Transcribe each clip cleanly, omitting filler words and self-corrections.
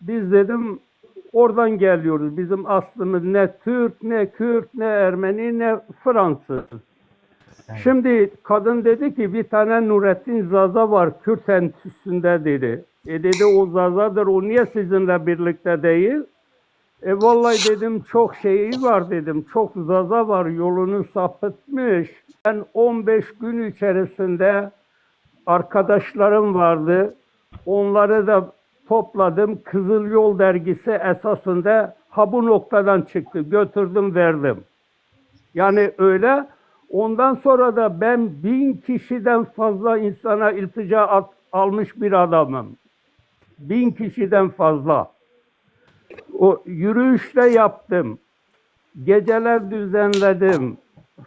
Biz dedim oradan geliyoruz. Bizim aslımız ne Türk, ne Kürt, ne Ermeni, ne Fransız. Evet. Şimdi kadın dedi ki bir tane Nurettin Zaza var Kürt enstitüsünde dedi. Dedi o Zaza'dır, o niye sizinle birlikte değil? Vallahi dedim çok şeyi var dedim. Çok Zaza var, yolunu sapıtmış. Ben 15 gün içerisinde arkadaşlarım vardı. Onları da topladım. Kızıl Yol dergisi esasında ha bu noktadan çıktı. Götürdüm verdim. Yani öyle. Ondan sonra da ben 1000 kişiden fazla insana iltica almış bir adamım. 1000 kişiden fazla. O yürüyüşte yaptım. Geceler düzenledim.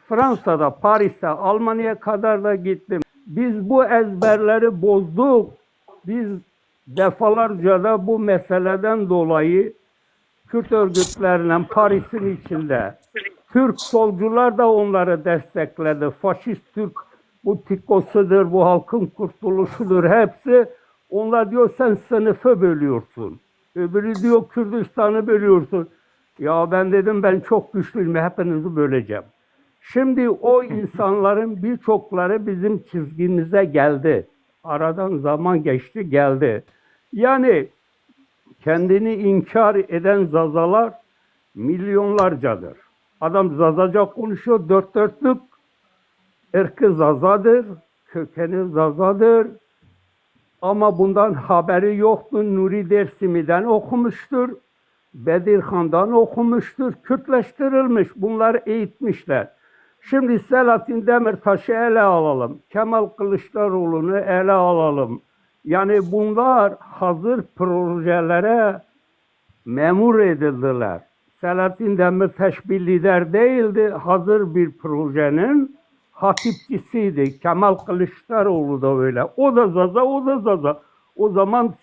Fransa'da, Paris'te, Almanya'ya kadar da gittim. Biz bu ezberleri bozduk. Biz defalarca da bu meseleden dolayı Kürt örgütlerinin Paris'in içinde Türk solcular da onları destekledi. Faşist Türk bu TİKO'sudur, bu halkın kurtuluşudur hepsi. Onlar diyor sen sınıfı bölüyorsun. Öbürü diyor Kürdistan'ı bölüyorsun. Ya ben dedim ben çok güçlüyüm, hepinizi böleceğim. Şimdi o insanların birçokları bizim çizgimize geldi. Aradan zaman geçti geldi. Yani kendini inkar eden zazalar milyonlarcadır. Adam zazaca konuşuyor, dört dörtlük. Irkı zazadır, kökeni zazadır. Ama bundan haberi yoktur. Nuri Dersimi'den okumuştur. Bedirhan'dan okumuştur. Kürtleştirilmiş. Bunları eğitmişler. Şimdi Selahattin Demirtaş'ı ele alalım. Kemal Kılıçdaroğlu'nu ele alalım. Yani bunlar hazır projelere memur edildiler. Selahattin Demirtaş bir lider değildi. Hazır bir projenin hatipçisiydi. Kemal Kılıçdaroğlu da öyle. O da Zaza, o da Zaza. O zaman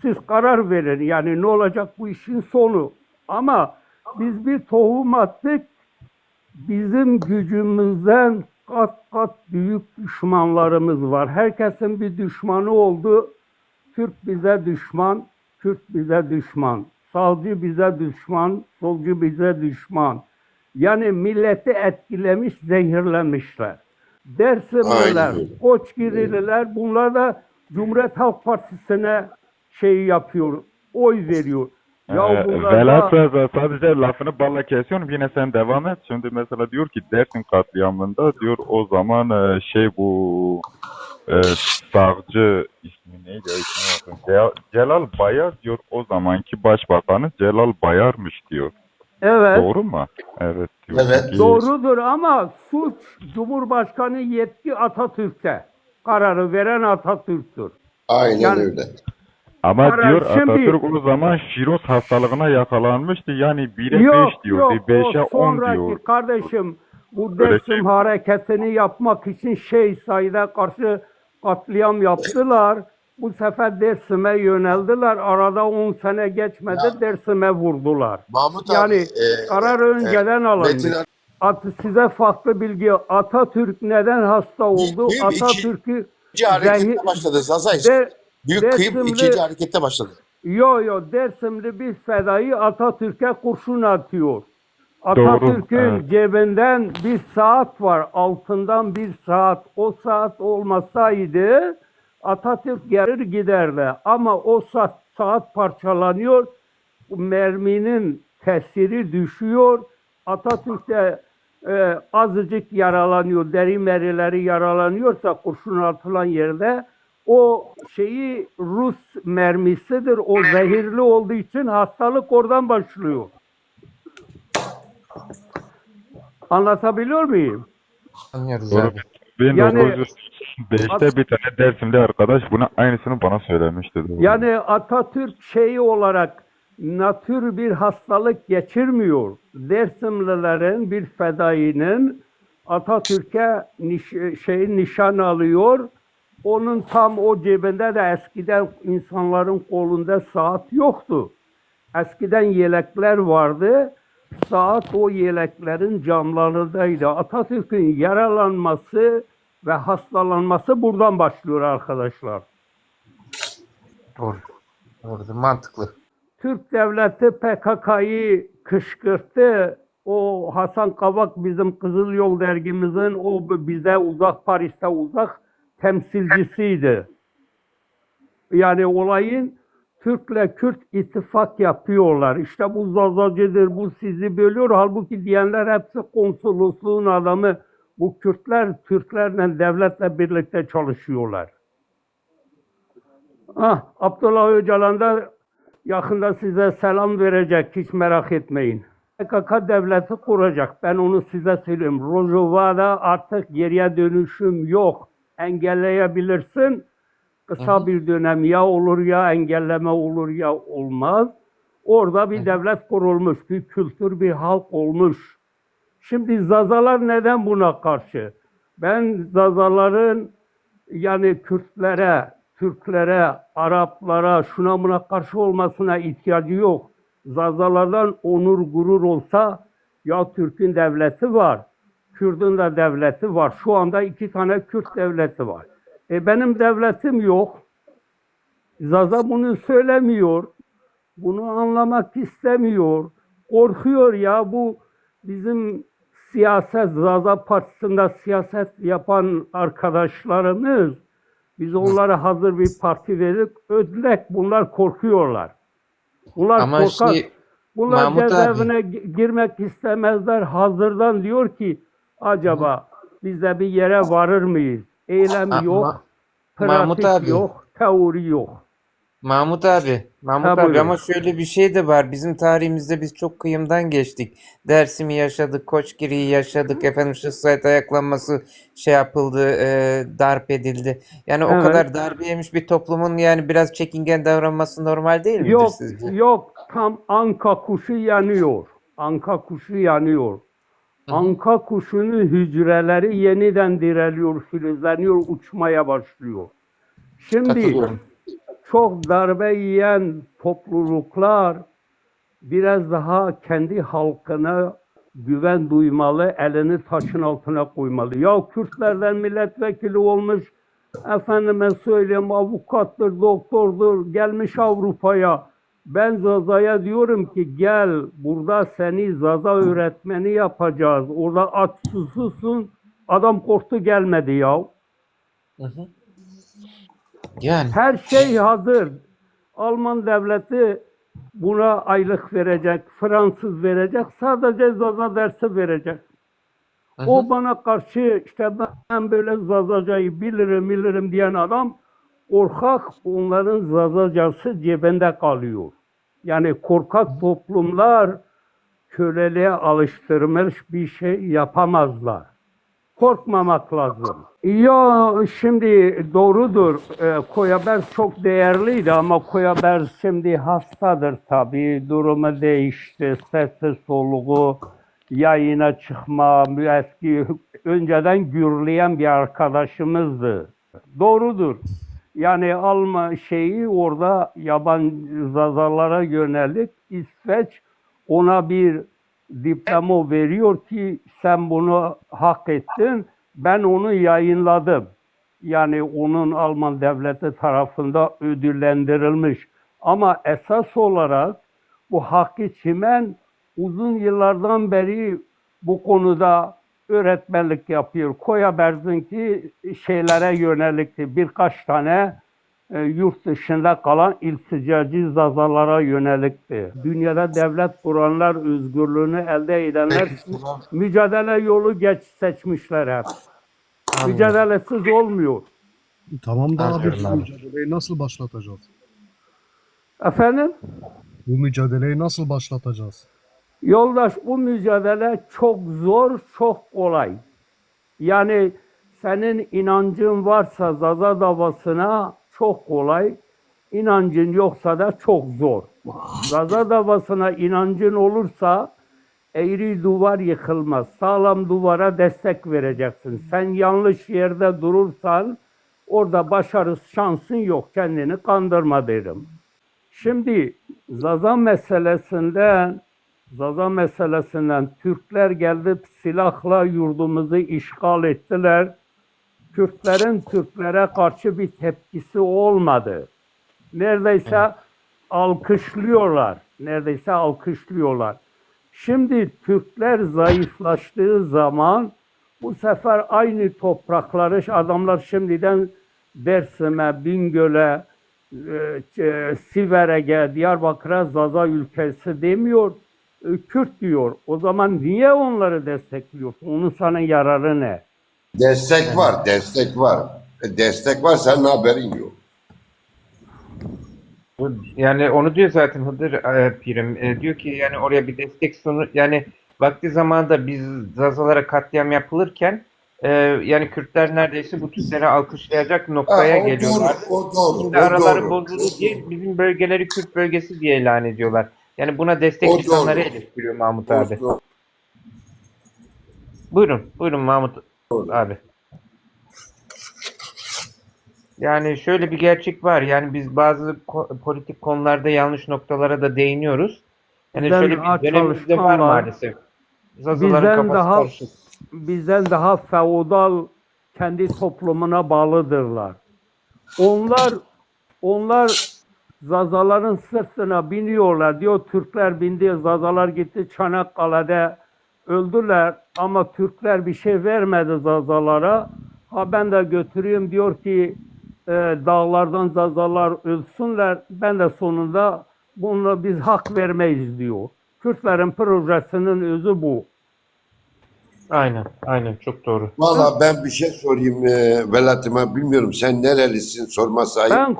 siz karar verin. Yani ne olacak bu işin sonu. Ama biz bir tohum attık. Bizim gücümüzden kat kat büyük düşmanlarımız var. Herkesin bir düşmanı oldu. Türk bize düşman, Kürt bize düşman. Sağcı bize düşman, solcu bize düşman. Yani milleti etkilemiş, zehirlemişler. Aynen Dersimliler, öyle. Koçgirililer bunlar da Cumhuriyet Halk Partisi'ne şey yapıyor, oy veriyor. Ya Velat bunlarda sadece lafını balla kesiyorum. Yine sen devam et. Şimdi mesela diyor ki Dersim katliamında diyor o zaman bu savcı ismi neydi ya ismini unuttum. Celal Bayar diyor o zamanki başbakanı Celal Bayar'mış diyor. evet Doğru mu? Evet diyor. Evet. Peki, doğrudur ama suç Cumhurbaşkanı yetki Atatürk'te. Kararı veren Atatürk'tür. Aynen Yani öyle. ama karar diyor şimdi Atatürk o zaman Şiroz hastalığına yakalanmıştı. Yani 1'e 5 yok diyordu. yok o 5'e 10 sonraki diyor. kardeşim bu Öyle ki Dersim hareketini yapmak için Said'e karşı katliam yaptılar. Bu sefer Dersim'e yöneldiler. Arada 10 sene Ya geçmedi Dersim'e vurdular. Mahmut abi Yani karar önceden Metin alınmış. Size farklı bilgi. Atatürk neden hasta oldu? büyük bir Atatürk'ü ikinci zehir, harekette başladı. Sazay. de, Büyük kıyım ikinci Dersimli harekette başladı. Dersimli bir fedai Atatürk'e kurşun atıyor. doğru. Evet. Atatürk'ün cebinden bir saat var. Altından bir saat. O saat olmasaydı Atatürk gelir giderdi. Ama o saat parçalanıyor. Merminin tesiri düşüyor. Atatürk de azıcık yaralanıyor. Deri merileri yaralanıyorsa kurşun atılan yerde o Rus mermisidir. O zehirli olduğu için hastalık oradan başlıyor. Anlatabiliyor muyum? Doğru. abi. Yani 1905'te bir tane Dersimli arkadaş buna aynısını bana söylemişti. Doğru. yani Atatürk olarak nötr bir hastalık geçirmiyor. Dersimlilerin bir fedainin Atatürk'e nişan alıyor. Onun tam o cebinde de eskiden insanların kolunda saat yoktu. Eskiden yelekler vardı. Saat o yeleklerin camlarındaydı. Atatürk'ün yaralanması ve hastalanması buradan başlıyor arkadaşlar. Doğru. Orada mantıklı. Türk devleti PKK'yı kışkırttı. O Hasan Kavak bizim Kızıl Yol dergimizin o bize uzak Paris'te uzak temsilcisiydi. Yani olayın Türk'le Kürt ittifak yapıyorlar. İşte bu zazacıdır, bu sizi bölüyor. Halbuki diyenler hepsi konsolosluğun adamı. Bu Kürtler Türklerle, devletle birlikte çalışıyorlar. Abdullah Öcalan da yakında size selam verecek. Hiç merak etmeyin. PKK devleti kuracak. Ben onu size söyleyeyim. Rojava'da artık geriye dönüşüm yok. Engelleyebilirsin. Kısa bir dönem ya olur ya engelleme olur ya olmaz. Orada bir devlet kurulmuş, bir kültür, bir halk olmuş. Şimdi Zazalar neden buna karşı? Ben Zazaların yani Kürtlere, Türklere, Araplara şuna buna karşı olmasına ihtiyacı yok. Zazalardan onur gurur olsa ya Türk'ün devleti var, Kürt'ün de devleti var. Şu anda 2 tane Kürt devleti var. Benim devletim yok. Zaza bunu söylemiyor. Bunu anlamak istemiyor. Korkuyor ya bu bizim siyaset, Zaza Partisi'nde siyaset yapan arkadaşlarımız. Biz onlara hazır bir parti verip ödlek. Bunlar korkuyorlar. Bunlar Ama korkar. şey Bunlar Mahmut abi. cezaevine girmek istemezler. Hazırdan diyor ki acaba biz de bir yere varır mıyız? Eylem Ma- yok, Mahmut pratik abi. yok, teori yok. Mahmut abi, Ha, buyurun. ama şöyle bir şey de var. Bizim tarihimizde biz çok kıyımdan geçtik. Dersim'i yaşadık, Koçgiri'yi yaşadık. Efendim Şıssayet ayaklanması şey yapıldı, darp edildi. Yani o Evet. kadar darbe yemiş bir toplumun yani biraz çekingen davranması normal değil midir Yok, sizce? yok. Tam anka kuşu yanıyor. Anka kuşu yanıyor. Anka kuşunun hücreleri yeniden direliyor, filizleniyor, uçmaya başlıyor. Şimdi Katılıyorum. çok darbe yiyen topluluklar biraz daha kendi halkına güven duymalı, elini taşın altına koymalı. Ya Kürtlerden milletvekili olmuş, efendime söyleyeyim avukattır, doktordur, gelmiş Avrupa'ya. Ben Zaza'ya diyorum ki gel burada seni Zaza öğretmeni yapacağız. Orada aç susuzsun. Adam korktu gelmedi ya. Yani Her şey hazır. Alman devleti buna aylık verecek, Fransız verecek, sadece Zaza dersi verecek. O bana karşı işte ben böyle Zazacayı bilirim diyen adam korkak, onların Zazacası cebinde kalıyor. Yani korkak toplumlar köleliğe alıştırmış bir şey yapamazlar. Korkmamak lazım. Ya şimdi doğrudur. Koyaber çok değerliydi ama Koyaber şimdi hastadır tabii. Durumu değişti. Sesi soluğu, yayına çıkma, eski önceden gürleyen bir arkadaşımızdı. Doğrudur. Yani alma şeyi orada yabancı Zazalara yönelik İsveç ona bir diploma veriyor ki sen bunu hak ettin. Ben onu yayınladım. Yani onun Alman devleti tarafından ödüllendirilmiş. Ama esas olarak bu Hakkı Çimen uzun yıllardan beri bu konuda öğretmenlik yapıyor. Koyaberzinki şeylere yönelikti. Birkaç tane yurt dışında kalan ilticacı Zazalara yönelikti. Dünyada devlet kuranlar, özgürlüğünü elde edenler mücadele yolu geç seçmişler hep. Mücadelesiz olmuyor. Tamam da abi Anlıyorum bu abi. mücadeleyi nasıl başlatacağız? Efendim? Bu mücadeleyi nasıl başlatacağız? Yoldaş bu mücadele çok zor, çok kolay. Yani senin inancın varsa Zaza davasına çok kolay, inancın yoksa da çok zor. Zaza davasına inancın olursa eğri duvar yıkılmaz. Sağlam duvara destek vereceksin. Sen yanlış yerde durursan orada başarı şansın yok. Kendini kandırma derim. Şimdi Zaza meselesinden Türkler geldi silahla yurdumuzu işgal ettiler. Kürtlerin Türklere karşı bir tepkisi olmadı. Neredeyse alkışlıyorlar. Neredeyse alkışlıyorlar. Şimdi Türkler zayıflaştığı zaman bu sefer aynı toprakları adamlar şimdiden Dersim'e, Bingöl'e, Siverek'e, Diyarbakır'a Zaza ülkesi demiyor, Kürt diyor. O zaman niye onları destekliyorsun? Onun sana yararı ne? Destek var, destek var. Destek var, senin haberin yok. Yani onu diyor zaten Hıdır Pirim. Diyor ki yani oraya bir destek sunu yani vakti zamanında biz Zazalara katliam yapılırken yani Kürtler neredeyse bu Türkleri alkışlayacak noktaya O doğru, geliyorlar. o doğru, Şimdi o araları doğru. bozuldu diye bizim bölgeleri Kürt bölgesi diye ilan ediyorlar. Yani buna destek O çıkanları doğru. eleştiriyor Mahmut O abi. doğru. Buyurun Mahmut abi. Yani şöyle bir gerçek var. Yani biz bazı politik konularda yanlış noktalara da değiniyoruz. Yani Bizden şöyle daha bir dönemimizde var çalışkanlar, maalesef. Zazaların kafası karışık. bizden daha feodal kendi toplumuna bağlıdırlar. Onlar Zazaların sırtına biniyorlar. Diyor Türkler bindi, Zazalar gitti Çanakkale'de öldüler ama Türkler bir şey vermedi Zazalara. Ha ben de götüreyim diyor ki dağlardan Zazalar ölsünler. Ben de sonunda bununla biz hak vermeyiz diyor. Kürtlerin projesinin özü bu. Aynen çok doğru. Valla ben bir şey sorayım Velat'ıma, bilmiyorum sen nerelisin sorma sahip. Ben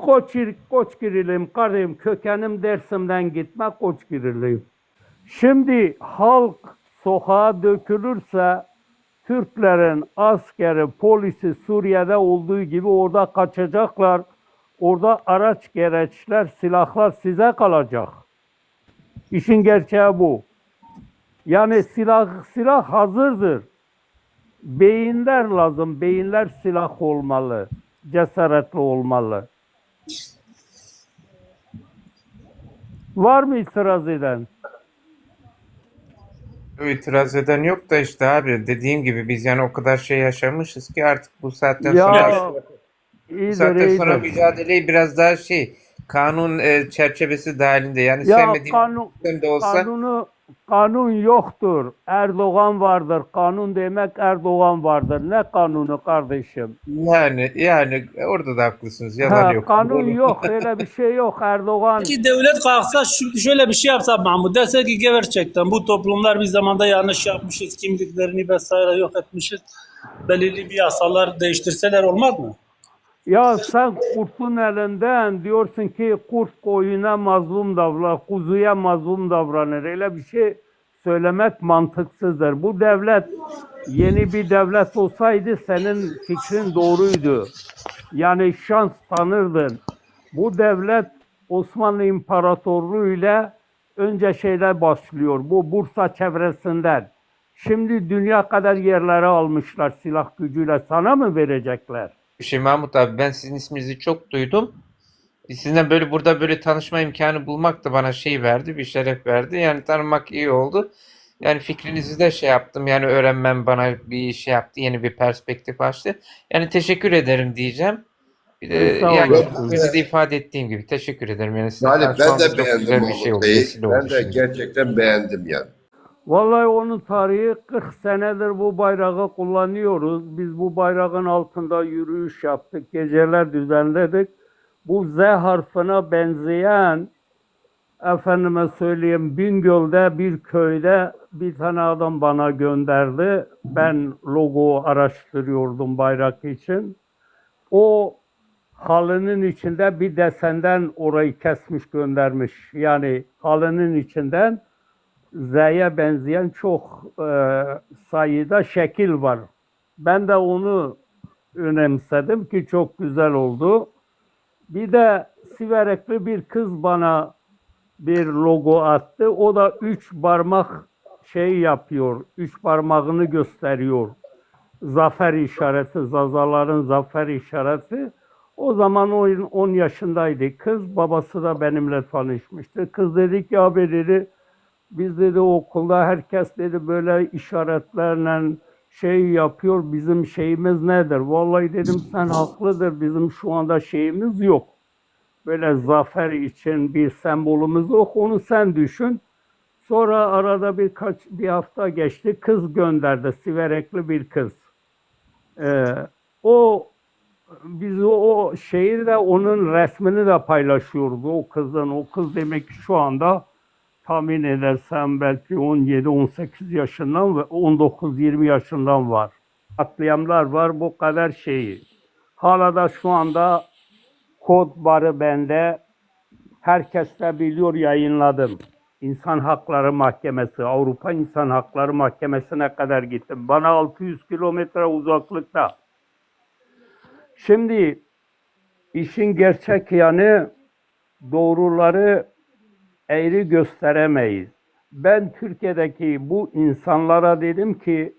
Koçgiriliyim kardeşim. Kökenim Dersim'den gitme Koçgiriliyim. Şimdi halk sokağa dökülürse Türklerin askeri, polisi Suriye'de olduğu gibi orada kaçacaklar. Orada araç gereçler, silahlar size kalacak. İşin gerçeği bu. Yani silah hazırdır. Beyinler lazım. Beyinler silah olmalı. Cesaretli olmalı. Var mı itiraz eden? İtiraz eden yok da işte abi dediğim gibi biz yani o kadar şey yaşamışız ki artık bu saatten Ya sonra bu iyidir saatten sonra iyidir. mücadeleyi biraz daha kanun çerçevesi dahilinde yani Ya sevmediğim de olsa kanun yoktur. Erdoğan vardır. Kanun demek Erdoğan vardır. Ne kanunu kardeşim? yani orada da haklısınız. Yalan Ha, yok. kanun Doğru. yok. Öyle bir şey yok. Erdoğan Ki devlet kalksa şöyle bir şey yapsa Mahmut dese ki gerçekten bu toplumlar bir zamanda yanlış yapmışız, kimliklerini vesaire yok etmişiz. Belirli bir yasalar değiştirseler olmaz mı? ya sen kurtun elinden diyorsun ki kurt koyuna mazlum davranır, kuzuya mazlum davranır. Öyle bir şey söylemek mantıksızdır. Bu devlet yeni bir devlet olsaydı senin fikrin doğruydu. Yani şans tanırdın. Bu devlet Osmanlı İmparatorluğu ile önce şeyler başlıyor. Bu Bursa çevresinden. Şimdi dünya kadar yerleri almışlar silah gücüyle. Sana mı verecekler? Mahmut abi ben sizin isminizi çok duydum. Sizinle böyle burada böyle tanışma imkanı bulmak da bana verdi, bir şeref verdi. Yani tanımak iyi oldu. Yani fikrinizi de yaptım. Yani öğrenmem bana bir yaptı, yeni bir perspektif açtı. Yani teşekkür ederim diyeceğim. Bir de Sağ yani olasın. önce de ifade ettiğim gibi teşekkür ederim. Yani sizinle Yani ben tanışmamız de çok beğendim güzel bir şey Mahmut oldu, Bey'i. vesile oldu Ben de şimdi. gerçekten beğendim yani. Vallahi onun tarihi 40 senedir bu bayrağı kullanıyoruz. Biz bu bayrağın altında yürüyüş yaptık, geceler düzenledik. Bu Z harfine benzeyen, efendime söyleyeyim, Bingöl'de bir köyde bir tane adam bana gönderdi. Ben logo araştırıyordum bayrak için. O halının içinde bir desenden orayı kesmiş göndermiş. Yani halının içinden Z'ye benzeyen çok sayıda şekil var. Ben de onu önemsedim ki çok güzel oldu. Bir de Siverekli bir kız bana bir logo attı. O da 3 parmak yapıyor. 3 parmağını gösteriyor. Zafer işareti, Zazaların zafer işareti. O zaman 10 yaşındaydı kız. Babası da benimle tanışmıştı. Kız dedi ki abi dedi, biz dedi okulda herkes dedi böyle işaretlerle yapıyor. Bizim şeyimiz nedir? Vallahi dedim sen haklıdır. Bizim şu anda şeyimiz yok. böyle zafer için bir sembolümüz yok. Onu sen düşün. Sonra arada bir hafta geçti. Kız gönderdi. Siverekli bir kız. O biz o şehirde onun resmini de paylaşıyoruz. O kızın. O kız demek ki şu anda tahmin edersem belki 17-18 yaşından ve 19-20 yaşından var. Katliamlar var bu kadar şeyi. Hala da şu anda kod barı bende. Herkes de biliyor, yayınladım. İnsan Hakları Mahkemesi, Avrupa İnsan Hakları Mahkemesi'ne kadar gittim. Bana 600 kilometre uzaklıkta. Şimdi işin gerçek yanı, doğruları eğri gösteremeyiz. Ben Türkiye'deki bu insanlara dedim ki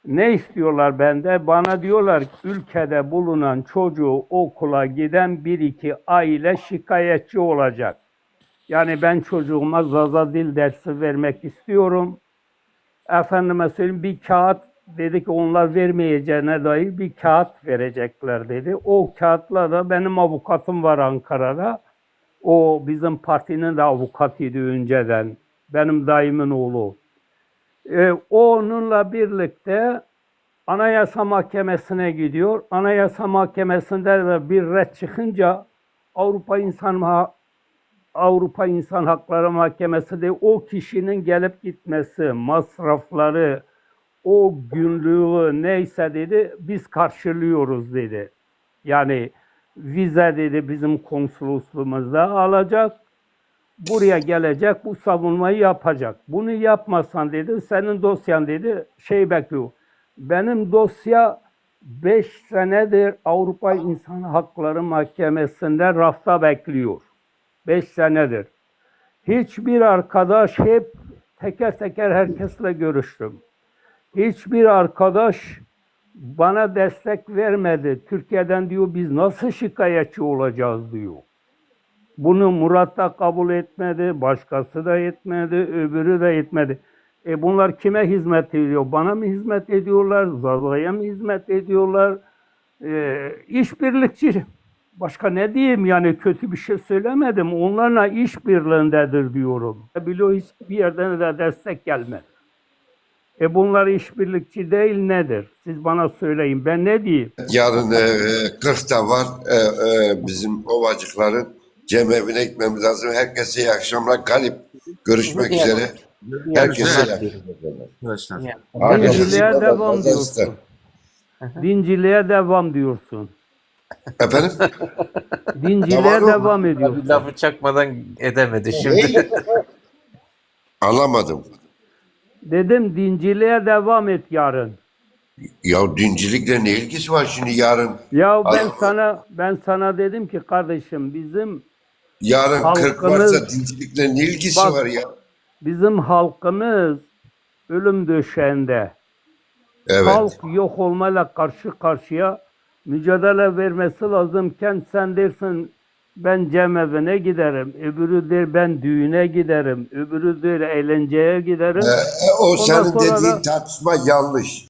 ne istiyorlar bende? Bana diyorlar ki ülkede bulunan çocuğu okula giden bir iki aile şikayetçi olacak. Yani ben çocuğuma Zaza dil dersi vermek istiyorum. Efendime söyleyeyim, bir kağıt dedi ki onlar vermeyeceğine dair bir kağıt verecekler dedi. O kağıtla da benim avukatım var Ankara'da. O bizim partinin de avukatıydı önceden. Benim dayımın oğlu. Onunla birlikte Anayasa Mahkemesi'ne gidiyor. Anayasa Mahkemesi'nde de bir red çıkınca Avrupa İnsan Hakları Mahkemesi de o kişinin gelip gitmesi, masrafları, o günlüğü neyse dedi, biz karşılıyoruz dedi. Yani vize dedi bizim konsolosluğumuzda alacak, buraya gelecek, bu savunmayı yapacak. Bunu yapmasan dedi, senin dosyan dedi bekliyor. Benim dosya 5 senedir Avrupa İnsan Hakları Mahkemesi'nde rafta bekliyor. 5 senedir. Hiçbir arkadaş, hep teker teker herkesle görüştüm. Hiçbir arkadaş bana destek vermedi. Türkiye'den diyor biz nasıl şikayetçi olacağız diyor. Bunu Murat da kabul etmedi, başkası da etmedi, öbürü de etmedi. Bunlar kime hizmet ediyor? Bana mı hizmet ediyorlar? Zaza'ya mı hizmet ediyorlar? İşbirlikçi. Başka ne diyeyim, yani kötü bir şey söylemedim. Onlarla işbirliğindedir diyorum. Biliyor hiçbir yerden de destek gelmez. Bunlar işbirlikçi değil nedir? Siz bana söyleyin, ben ne diyeyim? Yarın 40'ta var bizim Ovacıkların cemevine gitmemiz lazım. Herkese iyi akşamlar. Galip, görüşmek üzere. Herkese iyi akşamlar. Dinciliğe devam Fazla diyorsun. Dinciliğe devam diyorsun. Efendim? Dinciliğe Tamam. devam ediyorsun. Bir lafı çakmadan edemedi şimdi. Ne? Anlamadım. Dedim dinciliğe devam et yarın. Ya dincilikle ne ilgisi var şimdi yarın? Ya Ay- ben sana dedim ki kardeşim Yarın 40 Halkımız- varsa dincilikle ne ilgisi Bak- var ya? bizim halkımız ölüm döşeğinde. Evet. Halk yok olmayla karşı karşıya mücadele vermesi lazımken sen dersin ben cemevine giderim. Öbürü der ben düğüne giderim. Öbürü der eğlenceye giderim. O Ondan senin sonra dediğin da- tartışma yanlış.